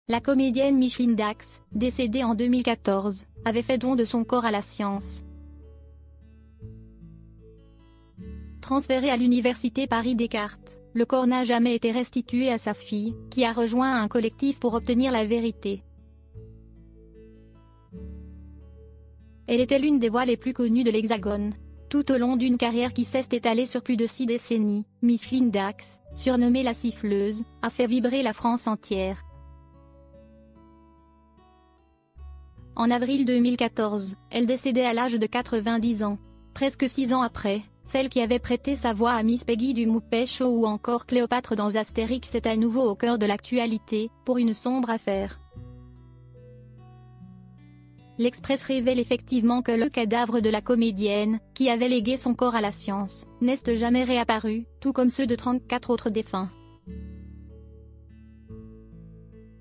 La comédienne Micheline Dax, décédée en 2014, avait fait don de son corps à la science. Transféré à l'université Paris-Descartes, le corps n'a jamais été restitué à sa fille, qui a rejoint un collectif pour obtenir la vérité. Elle était l'une des voix les plus connues de l'Hexagone. Tout au long d'une carrière qui s'est étalée sur plus de 6 décennies, Micheline Dax, surnommée la siffleuse, a fait vibrer la France entière. En avril 2014, elle décédait à l'âge de 90 ans. Presque 6 ans après, celle qui avait prêté sa voix à Miss Peggy du Muppet Show ou encore Cléopâtre dans Astérix est à nouveau au cœur de l'actualité, pour une sombre affaire. L'Express révèle effectivement que le cadavre de la comédienne, qui avait légué son corps à la science, n'est jamais réapparu, tout comme ceux de 34 autres défunts.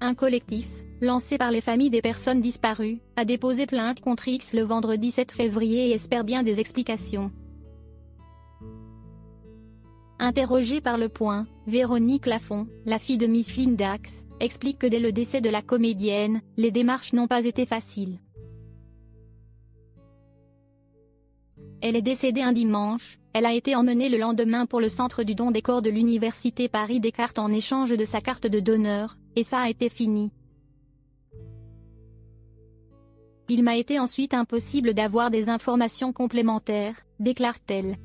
Un collectif, lancé par les familles des personnes disparues, a déposé plainte contre X le vendredi 7 février et espère bien des explications. Interrogée par Le Point, Véronique Lafont, la fille de Micheline Dax, explique que dès le décès de la comédienne, les démarches n'ont pas été faciles. Elle est décédée un dimanche, elle a été emmenée le lendemain pour le centre du don des corps de l'université Paris-Descartes en échange de sa carte de donneur, et ça a été fini. Il m'a été ensuite impossible d'avoir des informations complémentaires, déclare-t-elle.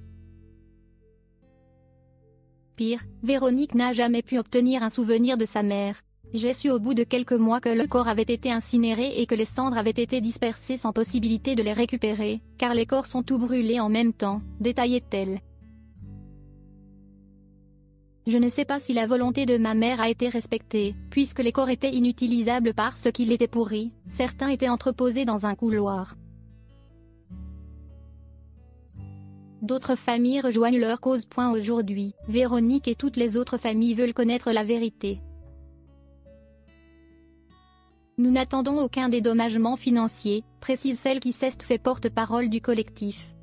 Pire, Véronique n'a jamais pu obtenir un souvenir de sa mère. J'ai su au bout de quelques mois que le corps avait été incinéré et que les cendres avaient été dispersées sans possibilité de les récupérer, car les corps sont tous brûlés en même temps, détaillait-elle. Je ne sais pas si la volonté de ma mère a été respectée, puisque les corps étaient inutilisables parce qu'ils étaient pourris, certains étaient entreposés dans un couloir. D'autres familles rejoignent leur cause. Aujourd'hui, Véronique et toutes les autres familles veulent connaître la vérité. Nous n'attendons aucun dédommagement financier, précise celle qui s'est fait porte-parole du collectif.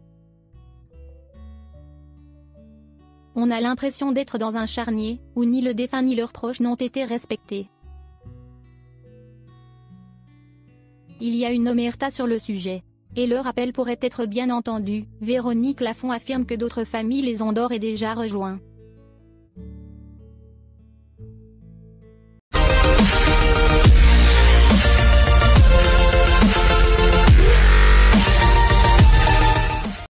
On a l'impression d'être dans un charnier, où ni le défunt ni leurs proches n'ont été respectés. Il y a une omerta sur le sujet. Et leur appel pourrait être bien entendu. Véronique Lafont affirme que d'autres familles les ont d'ores et déjà rejoints.